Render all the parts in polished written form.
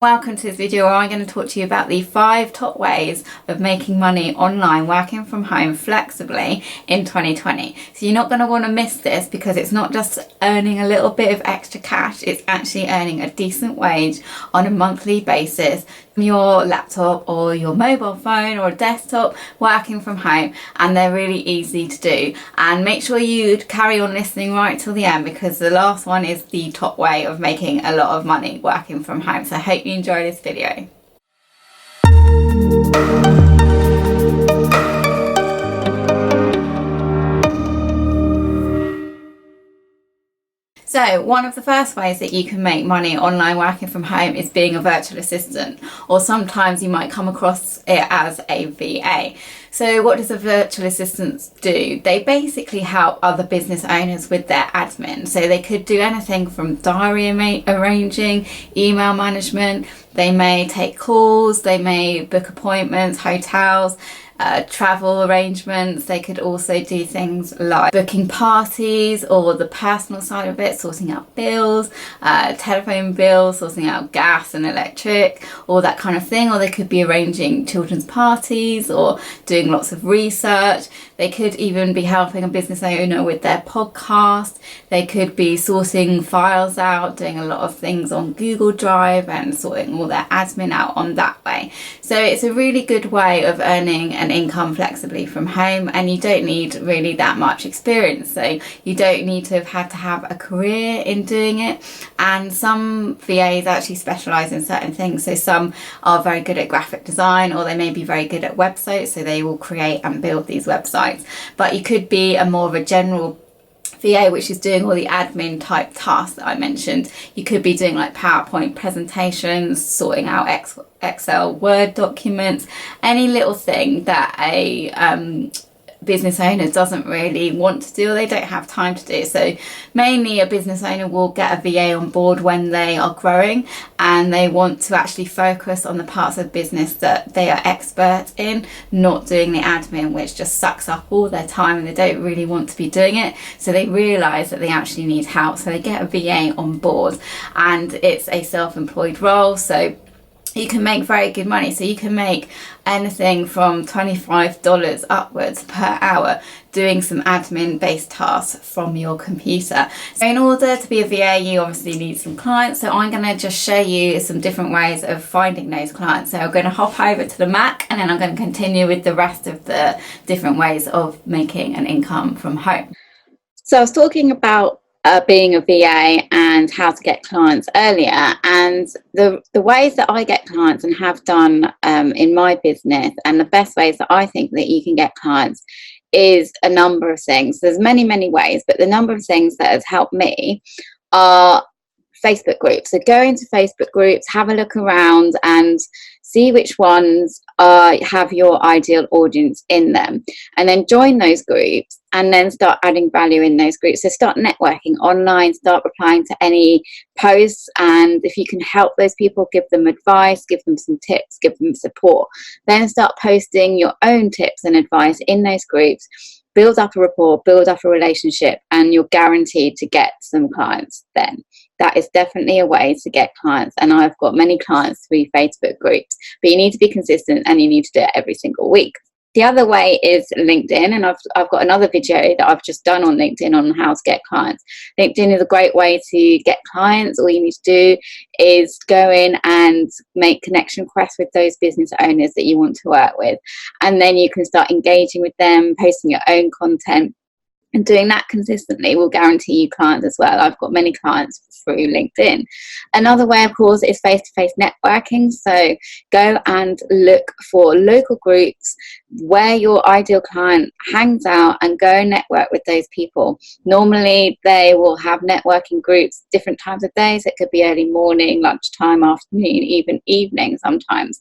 Welcome to this video where I'm going to talk to you about the 5 top ways of making money online working from home flexibly in 2020. So you're not going to want to miss this because it's not just earning a little bit of extra cash, it's actually earning a decent wage on a monthly basis from your laptop or your mobile phone or a desktop working from home, and they're really easy to do. And make sure you carry on listening right till the end because the last one is the top way of making a lot of money working from home. So I hope you enjoy this video. So one of the first ways that you can make money online working from home is being a virtual assistant, or sometimes you might come across it as a VA. So what does a virtual assistant do? They basically help other business owners with their admin. So they could do anything from diary arranging, email management, they may take calls, they may book appointments, hotels, travel arrangements. They could also do things like booking parties or the personal side of it, sorting out bills, telephone bills, sorting out gas and electric, all that kind of thing. Or they could be arranging children's parties or doing lots of research. They could even be helping a business owner with their podcast. They could be sorting files out, doing a lot of things on Google Drive and sorting all their admin out on that way. So it's a really good way of earning an income flexibly from home, and you don't need really that much experience. So you don't need to have a career in doing it. And some VAs actually specialize in certain things. So some are very good at graphic design, or they may be very good at websites, so they will create and build these websites. But you could be a more of a general VA, which is doing all the admin type tasks that I mentioned. You could be doing like PowerPoint presentations, sorting out Excel Word documents, any little thing that a business owner doesn't really want to do or they don't have time to do. So mainly a business owner will get a VA on board when they are growing and they want to actually focus on the parts of business that they are expert in, not doing the admin, which just sucks up all their time and they don't really want to be doing it. So they realise that they actually need help, so they get a VA on board, and it's a self-employed role, so you can make very good money. So you can make anything from $25 upwards per hour doing some admin based tasks from your computer. So in order to be a VA, you obviously need some clients. So I'm going to just show you some different ways of finding those clients. So I'm going to hop over to the Mac and then I'm going to continue with the rest of the different ways of making an income from home. So I was talking about being a VA and how to get clients earlier, and the ways that I get clients and have done in my business, and the best ways that I think that you can get clients is a number of things. There's many ways, but the number of things that has helped me are Facebook groups. So go into Facebook groups, have a look around and see which ones have your ideal audience in them, and then join those groups and then start adding value in those groups. So start networking online, start replying to any posts, and if you can help those people, give them advice, give them some tips, give them support. Then start posting your own tips and advice in those groups. Build up a rapport, build up a relationship, and you're guaranteed to get some clients then. That is definitely a way to get clients, and I've got many clients through Facebook groups, but you need to be consistent and you need to do it every single week. The other way is LinkedIn, and I've got another video that I've just done on LinkedIn on how to get clients. LinkedIn is a great way to get clients. All you need to do is go in and make connection requests with those business owners that you want to work with, and then you can start engaging with them, posting your own content. And doing that consistently will guarantee you clients as well. I've got many clients through LinkedIn. Another way, of course, is face-to-face networking. So go and look for local groups where your ideal client hangs out and go network with those people. Normally, they will have networking groups different times of days. It could be early morning, lunchtime, afternoon, even evening sometimes.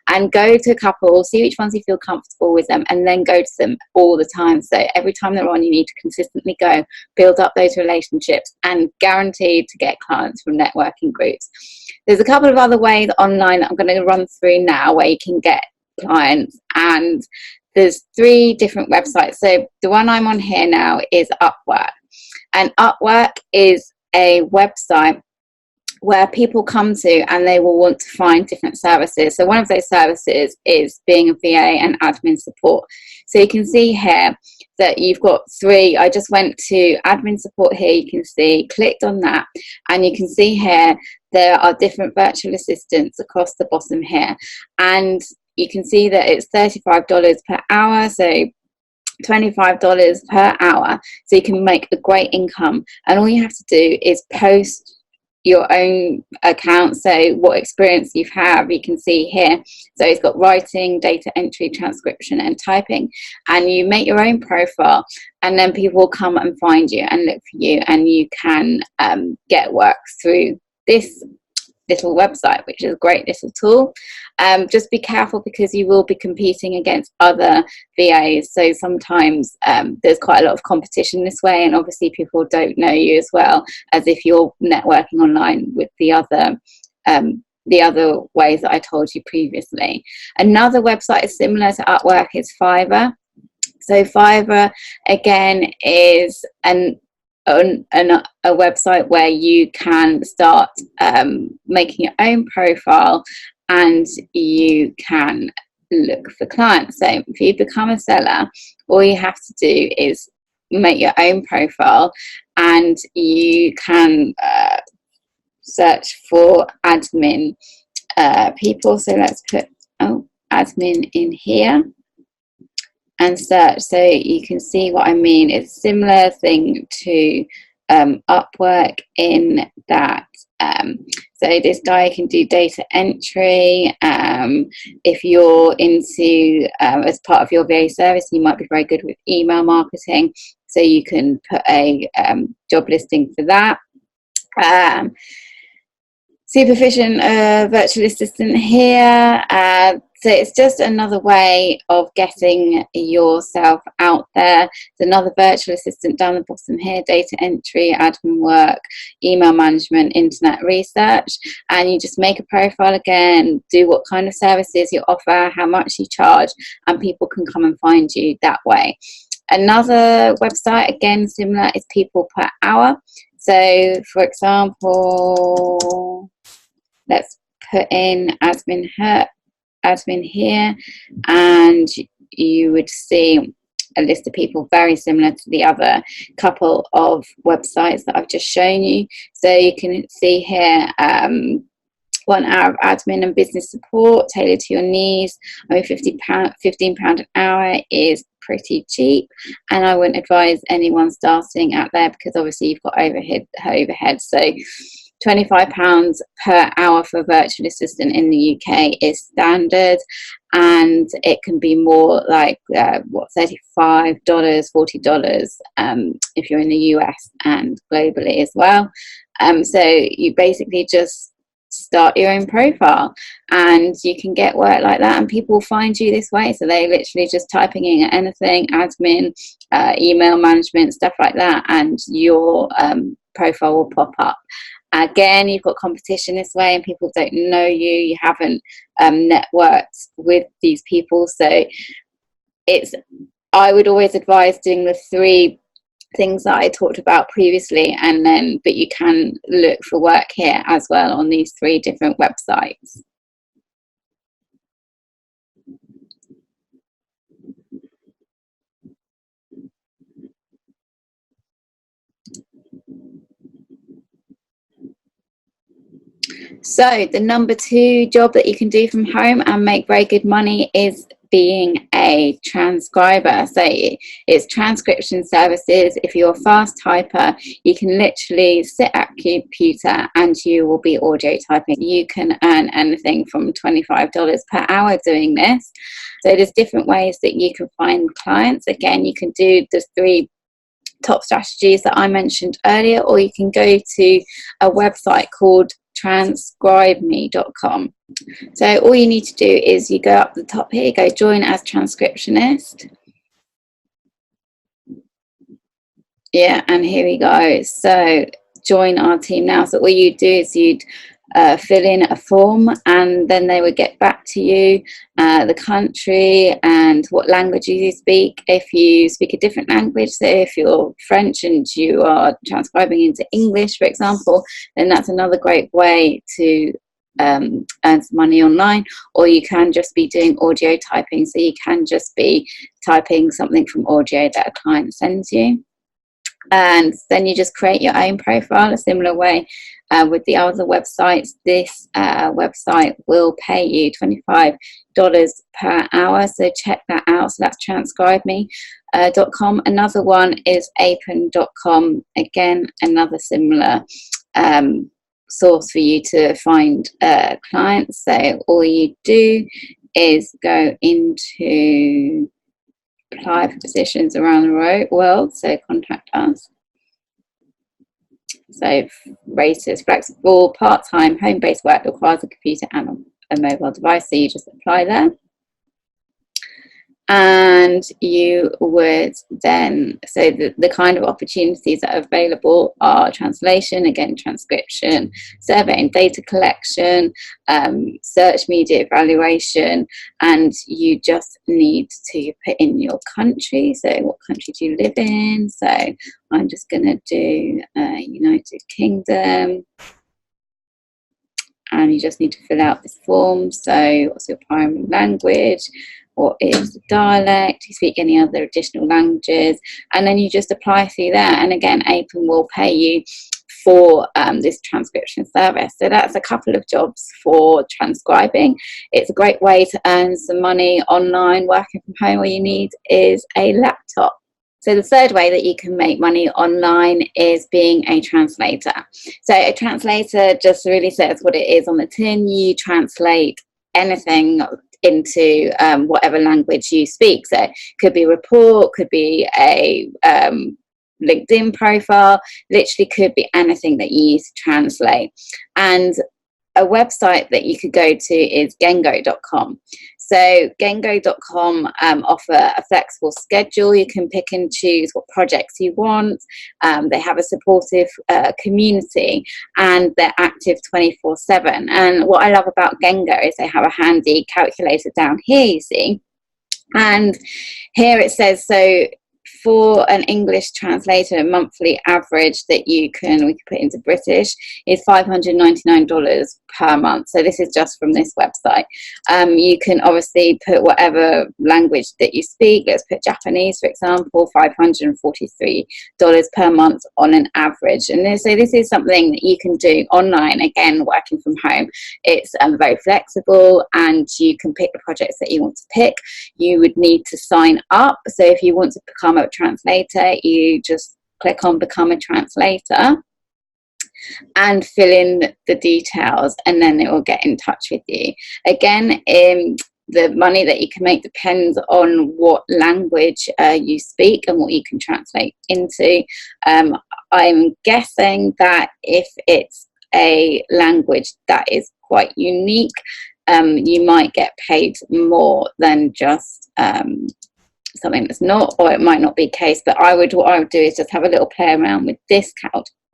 And go to a couple, see which ones you feel comfortable with them, and then go to them all the time. So every time they're on, you need to consistently go, build up those relationships, and guaranteed to get clients from networking groups. There's a couple of other ways online that I'm going to run through now where you can get clients, and there's 3 different websites. So the one I'm on here now is Upwork, and Upwork is a website where people come to and they will want to find different services. So one of those services is being a VA and admin support. So you can see here that you've got 3. I just went to admin support here, you can see, clicked on that, and you can see here there are different virtual assistants across the bottom here, and you can see that it's $35 per hour, so $25 per hour, so you can make a great income. And all you have to do is post your own account, so what experience you have, you can see here. So it's got writing, data entry, transcription and typing, and you make your own profile, and then people will come and find you and look for you, and you can get work through this little website, which is a great little tool. Just be careful, because you will be competing against other VAs, so sometimes there's quite a lot of competition this way, and obviously people don't know you as well as if you're networking online with the other ways that I told you previously. Another website is similar to Upwork is Fiverr. So Fiverr again is a website where you can start making your own profile, and you can look for clients. So if you become a seller, all you have to do is make your own profile, and you can search for admin people. So let's put admin in here and search, so you can see what I mean. It's a similar thing to Upwork in that so this guy can do data entry. If you're into as part of your VA service, you might be very good with email marketing, so you can put a job listing for that. Supervision virtual assistant here. So it's just another way of getting yourself out there. There's another virtual assistant down the bottom here, data entry, admin work, email management, internet research, and you just make a profile again, do what kind of services you offer, how much you charge, and people can come and find you that way. Another website, again similar, is people per hour. So for example, let's put in admin here, and you would see a list of people very similar to the other couple of websites that I've just shown you. So you can see here 1 hour of admin and business support tailored to your needs. I mean, £15 an hour is pretty cheap, and I wouldn't advise anyone starting out there, because obviously you've got overhead. So £25 per hour for a virtual assistant in the UK is standard, and it can be more like $35, $40 if you're in the US and globally as well. So you basically just start your own profile, and you can get work like that, and people will find you this way. So they're literally just typing in anything, admin, email management, stuff like that, and your profile will pop up. Again, you've got competition this way, and people don't know you haven't networked with these people. So I would always advise doing the 3 things that I talked about previously, but you can look for work here as well on these 3 different websites. So the number 2 job that you can do from home and make very good money is being a transcriber. So it's transcription services. If you're a fast typer, you can literally sit at a computer and you will be audio typing. You can earn anything from $25 per hour doing this. So there's different ways that you can find clients. Again, you can do the 3 top strategies that I mentioned earlier, or you can go to a website called transcribeme.com. So all you need to do is you go up the top here, go join as transcriptionist. Yeah, and here we go. So join our team now. So all you do is you'd fill in a form, and then they would get back to you the country and what languages you speak. If you speak a different language, so if you're French and you are transcribing into English, for example, then that's another great way to earn some money online. Or you can just be doing audio typing, so you can just be typing something from audio that a client sends you, and then you just create your own profile a similar way with the other websites. This website will pay you $25 per hour, so check that out. So that's transcribeme.com. Another one is apen.com, again another similar source for you to find clients. So all you do is go into apply for positions around the world, so contact us. So rate is flexible, part-time, home-based work, requires a computer and a mobile device, so you just apply there. And you would then, so the kind of opportunities that are available are translation, again transcription, survey and data collection, search media evaluation, and you just need to put in your country. So what country do you live in? So I'm just going to do United Kingdom. And you just need to fill out this form. So what's your primary language? What is the dialect? Do you speak any other additional languages? And then you just apply through there. And again, Apen will pay you for this transcription service. So that's a couple of jobs for transcribing. It's a great way to earn some money online, working from home. All you need is a laptop. So the third way that you can make money online is being a translator. So a translator just really says what it is on the tin. You translate anything into whatever language you speak. So it could be a report, could be a LinkedIn profile, literally could be anything that you use to translate. And a website that you could go to is gengo.com. So gengo.com offer a flexible schedule. You can pick and choose what projects you want. They have a supportive community, and they're active 24/7. And what I love about Gengo is they have a handy calculator down here, you see. And here it says, so for an English translator, a monthly average that we can put into British is $599 per month. So this is just from this website. You can obviously put whatever language that you speak. Let's put Japanese, for example, $543 per month on an average. And so this is something that you can do online, again, working from home. It's very flexible, and you can pick the projects that you want to pick. You would need to sign up. So if you want to become a translator, you just click on become a translator and fill in the details, and then it will get in touch with you. Again, the money that you can make depends on what language you speak and what you can translate into. I'm guessing that if it's a language that is quite unique, you might get paid more than just something that's not, or it might not be the case. But what I would do is just have a little play around with this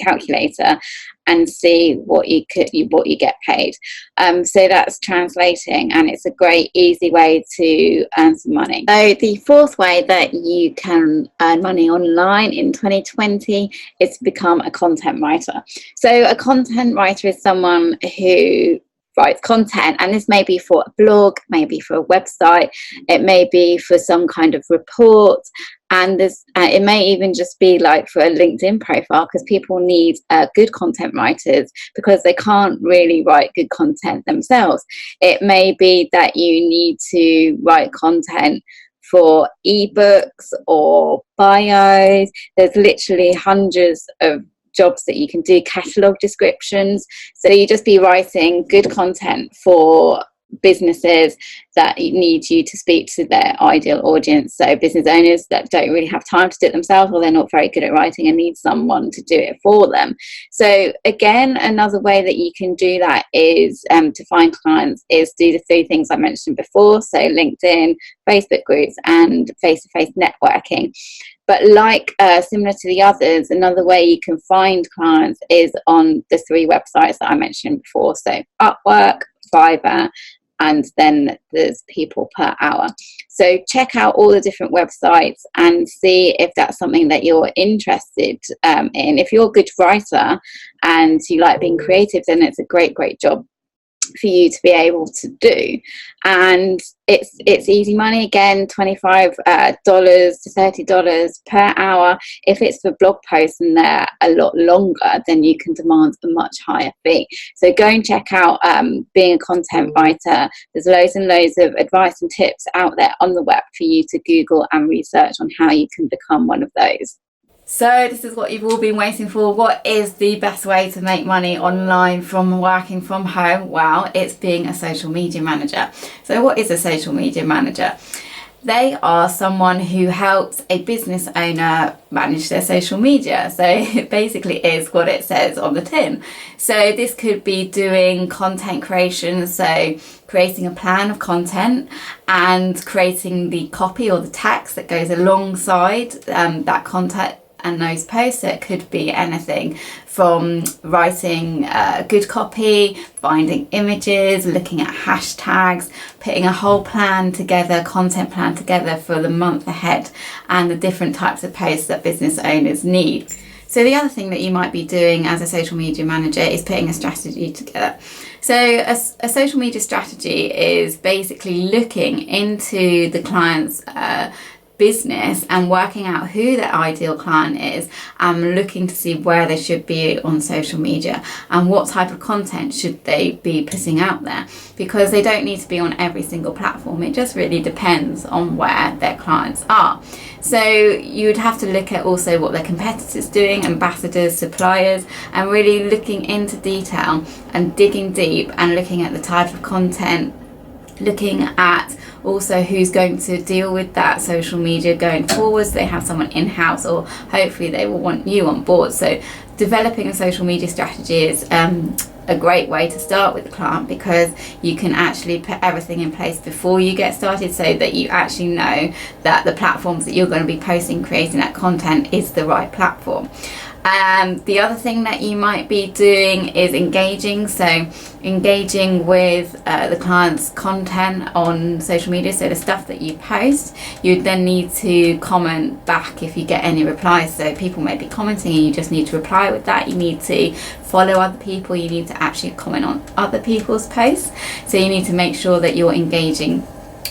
calculator and see what you get paid. So that's translating, and it's a great easy way to earn some money. So the fourth way that you can earn money online in 2020 is to become a content writer. So a content writer is someone who writes content, and this may be for a blog, maybe for a website, it may be for some kind of report, and this it may even just be like for a LinkedIn profile, because people need good content writers because they can't really write good content themselves. It may be that you need to write content for ebooks or bios. There's literally hundreds of jobs that you can do, catalog descriptions. So you just be writing good content for businesses that need you to speak to their ideal audience. So business owners that don't really have time to do it themselves, or they're not very good at writing and need someone to do it for them. So again, another way that you can do that is to find clients is do the three things I mentioned before. So LinkedIn, Facebook groups, and face-to-face networking. But like similar to the others, another way you can find clients is on the 3 websites that I mentioned before. So Upwork, Fiverr, and then there's People Per Hour. So check out all the different websites and see if that's something that you're interested in. If you're a good writer and you like being creative, then it's a great job for you to be able to do. And it's easy money, again, $25 to $30 per hour. If it's for blog posts and they're a lot longer, then you can demand a much higher fee. So go and check out being a content writer. There's loads and loads of advice and tips out there on the web for you to Google and research on how you can become one of those. So this is what you've all been waiting for. What is the best way to make money online from working from home? Well, it's being a social media manager. So what is a social media manager? They are someone who helps a business owner manage their social media. So it basically is what it says on the tin. So this could be doing content creation, so creating a plan of content and creating the copy or the text that goes alongside that content and those posts. So it could be anything from writing good copy, finding images, looking at hashtags, putting a whole plan together, content plan together for the month ahead, and the different types of posts that business owners need. So the other thing that you might be doing as a social media manager is putting a strategy together. So a social media strategy is basically looking into the client's business and working out who their ideal client is and looking to see where they should be on social media and what type of content should they be putting out there, because they don't need to be on every single platform. It just really depends on where their clients are. So you would have to look at also what their competitors doing, ambassadors, suppliers, and really looking into detail and digging deep and looking at the type of content, looking at also who's going to deal with that social media going forwards. They have someone in-house, or hopefully they will want you on board. So developing a social media strategy is a great way to start with the client, because you can actually put everything in place before you get started, so that you actually know that the platforms that you're going to be posting, creating that content is the right platform. The other thing that you might be doing is engaging. So engaging with the client's content on social media. So the stuff that you post, you then need to comment back if you get any replies. So people may be commenting and you just need to reply with that. You need to follow other people. You need to actually comment on other people's posts. So you need to make sure that you're engaging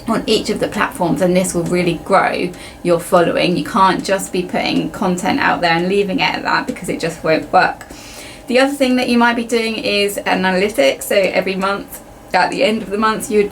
on each of the platforms, and this will really grow your following. You can't just be putting content out there and leaving it at that, because it just won't work. The other thing that you might be doing is analytics. So every month, at the end of the month, you'd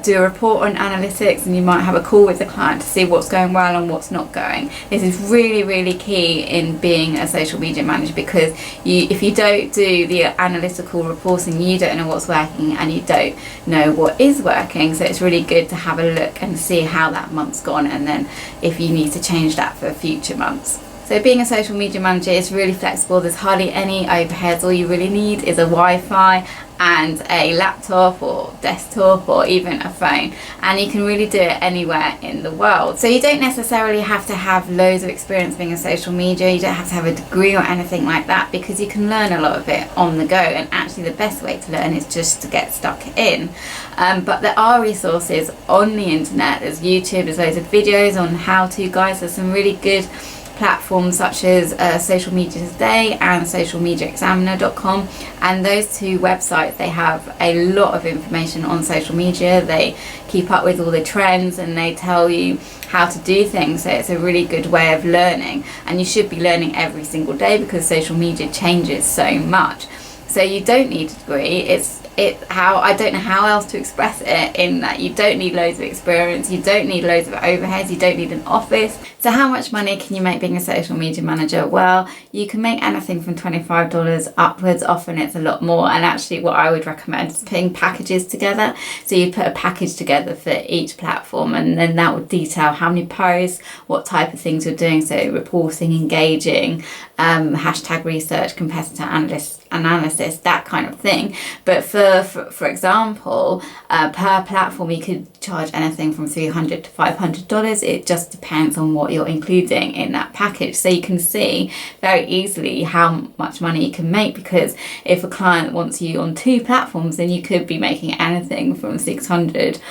do a report on analytics, and you might have a call with the client to see what's going well and what's not going. This is really key in being a social media manager, because if you don't do the analytical reporting, you don't know what's working and you don't know what is working. So it's really good to have a look and see how that month's gone, and then if you need to change that for future months. So being a social media manager is really flexible. There's hardly any overheads. All you really need is a Wi-Fi and a laptop or desktop or even a phone, and you can really do it anywhere in the world. So you don't necessarily have to have loads of experience being a social media. You don't have to have a degree or anything like that, because you can learn a lot of it on the go, and actually the best way to learn is just to get stuck in. But there are resources on the internet. There's YouTube, there's loads of videos on how-to guides. There's some really good platforms such as Social Media Today and socialmediaexaminer.com, and those two websites, they have a lot of information on social media. They keep up with all the trends and they tell you how to do things. So it's a really good way of learning, and you should be learning every single day, because social media changes so much. So you don't need a degree. I don't know how else to express it, in that you don't need loads of experience, you don't need loads of overheads, you don't need an office. So how much money can you make being a social media manager? Well, you can make anything from $25 upwards. Often it's a lot more, and actually what I would recommend is putting packages together. So you put a package together for each platform, and then that would detail how many posts, what type of things you're doing, so reporting, engaging, hashtag research, competitor analysis, that kind of thing. But for for example, per platform you could charge anything from $300 to $500. It just depends on what you're including in that package. So you can see very easily how much money you can make, because if a client wants you on 2 platforms, then you could be making anything from $600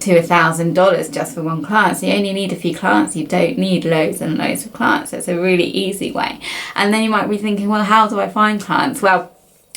to $1,000 just for one client. So you only need a few clients, you don't need loads and loads of clients. So it's a really easy way. And then you might be thinking, well, how do I find clients? Well,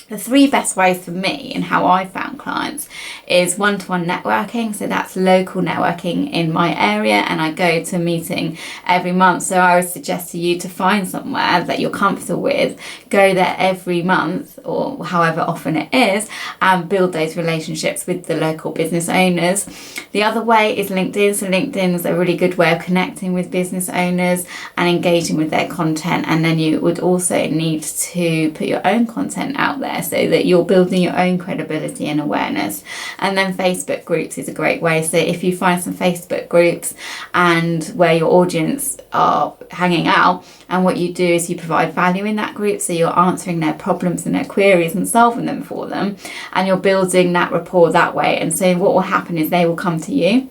the 3 best ways for me and how I found clients is one-to-one networking. So that's local networking in my area, and I go to a meeting every month. So I would suggest to you to find somewhere that you're comfortable with, go there every month or however often it is, and build those relationships with the local business owners. The other way is LinkedIn. So LinkedIn is a really good way of connecting with business owners and engaging with their content. And then you would also need to put your own content out there, so that you're building your own credibility and awareness. And then Facebook groups is a great way. So if you find some Facebook groups and where your audience are hanging out, and what you do is you provide value in that group, so you're answering their problems and their queries and solving them for them, and you're building that rapport that way. And so what will happen is they will come to you.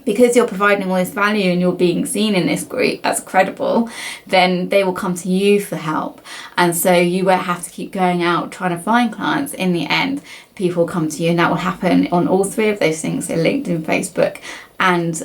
Because you're providing all this value and you're being seen in this group as credible, then they will come to you for help. And so you won't have to keep going out trying to find clients. In the end, people come to you, and that will happen on all 3 of those things, so LinkedIn, Facebook, and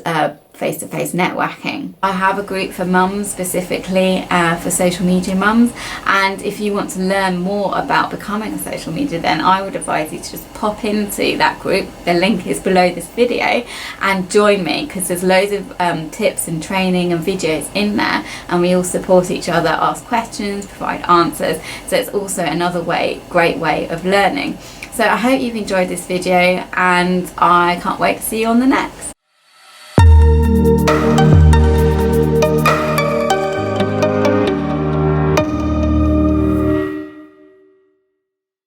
face-to-face networking. I have a group for mums, specifically for social media mums, and if you want to learn more about becoming a social media, then I would advise you to just pop into that group. The link is below this video, and join me, because there's loads of tips and training and videos in there, and we all support each other, ask questions, provide answers. So it's also another great way of learning. So I hope you've enjoyed this video, and I can't wait to see you on the next.